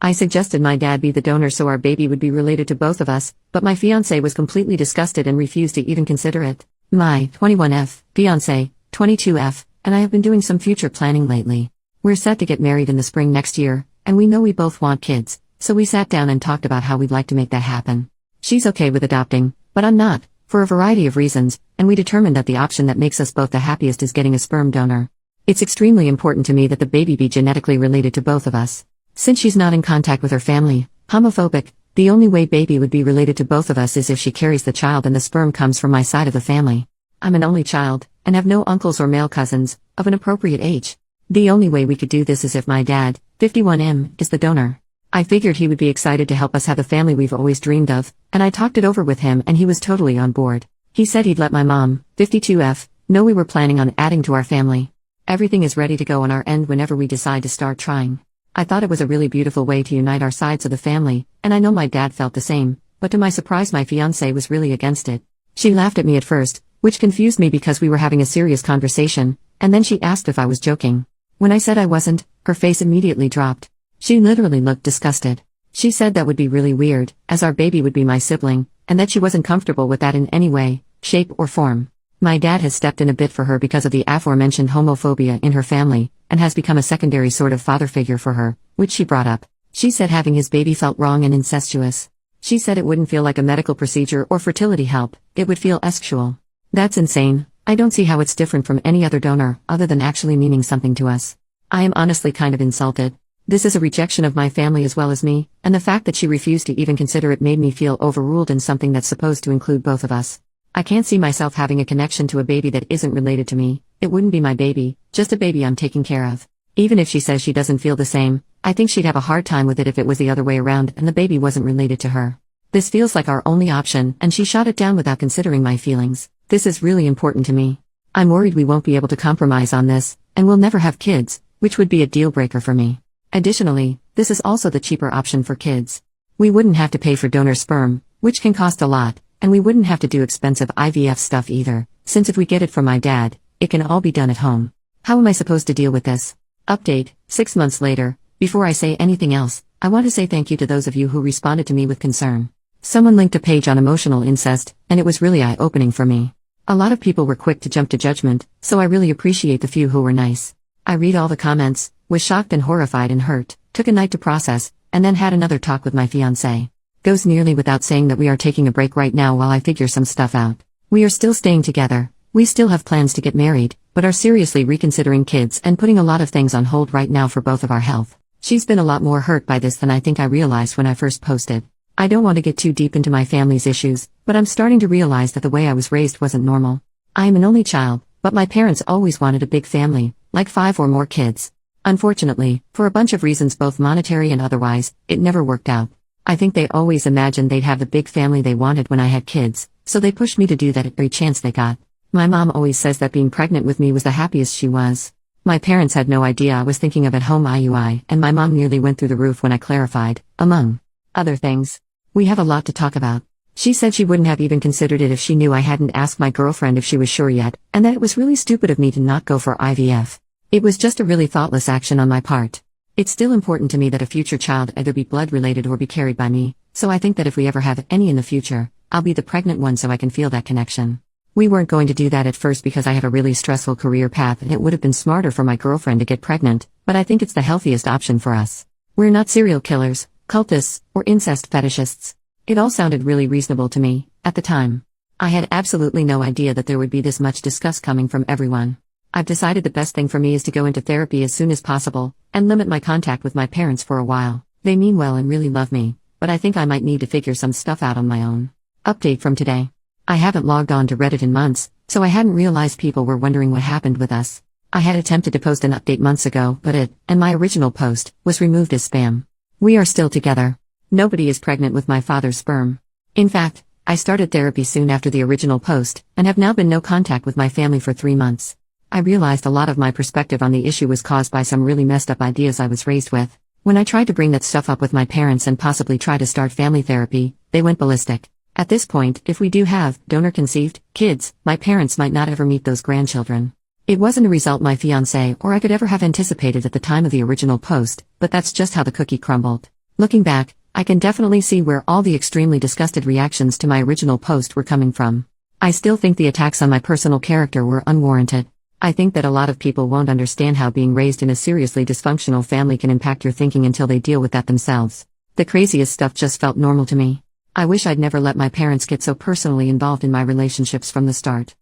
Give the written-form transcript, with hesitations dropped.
I suggested my dad be the donor so our baby would be related to both of us, but my fiancé was completely disgusted and refused to even consider it. My 21F, fiancé, 22F, and I have been doing some future planning lately. We're set to get married in the spring next year, and we know we both want kids, so we sat down and talked about how we'd like to make that happen. She's okay with adopting, but I'm not, for a variety of reasons, and we determined that the option that makes us both the happiest is getting a sperm donor. It's extremely important to me that the baby be genetically related to both of us. Since she's not in contact with her family, homophobic, the only way baby would be related to both of us is if she carries the child and the sperm comes from my side of the family. I'm an only child, and have no uncles or male cousins, of an appropriate age. The only way we could do this is if my dad, 51M, is the donor. I figured he would be excited to help us have the family we've always dreamed of, and I talked it over with him and he was totally on board. He said he'd let my mom, 52F, know we were planning on adding to our family. Everything is ready to go on our end whenever we decide to start trying. I thought it was a really beautiful way to unite our sides of the family, and I know my dad felt the same, but to my surprise my fiancée was really against it. She laughed at me at first, which confused me because we were having a serious conversation, and then she asked if I was joking. When I said I wasn't, her face immediately dropped. She literally looked disgusted. She said that would be really weird, as our baby would be my sibling, and that she wasn't comfortable with that in any way, shape or form. My dad has stepped in a bit for her because of the aforementioned homophobia in her family, and has become a secondary sort of father figure for her, which she brought up. She said having his baby felt wrong and incestuous. She said it wouldn't feel like a medical procedure or fertility help, it would feel sexual. That's insane. I don't see how it's different from any other donor, other than actually meaning something to us. I am honestly kind of insulted. This is a rejection of my family as well as me, and the fact that she refused to even consider it made me feel overruled in something that's supposed to include both of us. I can't see myself having a connection to a baby that isn't related to me. It wouldn't be my baby, just a baby I'm taking care of. Even if she says she doesn't feel the same, I think she'd have a hard time with it if it was the other way around and the baby wasn't related to her. This feels like our only option, and she shot it down without considering my feelings. This is really important to me. I'm worried we won't be able to compromise on this, and we'll never have kids, which would be a deal breaker for me. Additionally, this is also the cheaper option for kids. We wouldn't have to pay for donor sperm, which can cost a lot, and we wouldn't have to do expensive IVF stuff either, since if we get it from my dad, it can all be done at home. How am I supposed to deal with this? Update, 6 months later. Before I say anything else, I want to say thank you to those of you who responded to me with concern. Someone linked a page on emotional incest, and it was really eye-opening for me. A lot of people were quick to jump to judgment, so I really appreciate the few who were nice. I read all the comments, was shocked and horrified and hurt, took a night to process, and then had another talk with my fiancé. Goes nearly without saying that we are taking a break right now while I figure some stuff out. We are still staying together, we still have plans to get married, but are seriously reconsidering kids and putting a lot of things on hold right now for both of our health. She's been a lot more hurt by this than I think I realized when I first posted. I don't want to get too deep into my family's issues, but I'm starting to realize that the way I was raised wasn't normal. I am an only child, but my parents always wanted a big family, like 5 or more kids. Unfortunately, for a bunch of reasons both monetary and otherwise, it never worked out. I think they always imagined they'd have the big family they wanted when I had kids, so they pushed me to do that at every chance they got. My mom always says that being pregnant with me was the happiest she was. My parents had no idea I was thinking of at-home IUI, and my mom nearly went through the roof when I clarified, among other things. We have a lot to talk about. She said she wouldn't have even considered it if she knew I hadn't asked my girlfriend if she was sure yet, and that it was really stupid of me to not go for IVF. It was just a really thoughtless action on my part. It's still important to me that a future child either be blood-related or be carried by me, so I think that if we ever have any in the future, I'll be the pregnant one so I can feel that connection. We weren't going to do that at first because I have a really stressful career path and it would have been smarter for my girlfriend to get pregnant, but I think it's the healthiest option for us. We're not serial killers, cultists, or incest fetishists. It all sounded really reasonable to me, at the time. I had absolutely no idea that there would be this much disgust coming from everyone. I've decided the best thing for me is to go into therapy as soon as possible, and limit my contact with my parents for a while. They mean well and really love me, but I think I might need to figure some stuff out on my own. Update from today. I haven't logged on to Reddit in months, so I hadn't realized people were wondering what happened with us. I had attempted to post an update months ago, but it, and my original post, was removed as spam. We are still together. Nobody is pregnant with my father's sperm. In fact, I started therapy soon after the original post, and have now been no contact with my family for 3 months. I realized a lot of my perspective on the issue was caused by some really messed up ideas I was raised with. When I tried to bring that stuff up with my parents and possibly try to start family therapy, they went ballistic. At this point, if we do have donor-conceived kids, my parents might not ever meet those grandchildren. It wasn't a result my fiancé or I could ever have anticipated at the time of the original post, but that's just how the cookie crumbled. Looking back, I can definitely see where all the extremely disgusted reactions to my original post were coming from. I still think the attacks on my personal character were unwarranted. I think that a lot of people won't understand how being raised in a seriously dysfunctional family can impact your thinking until they deal with that themselves. The craziest stuff just felt normal to me. I wish I'd never let my parents get so personally involved in my relationships from the start.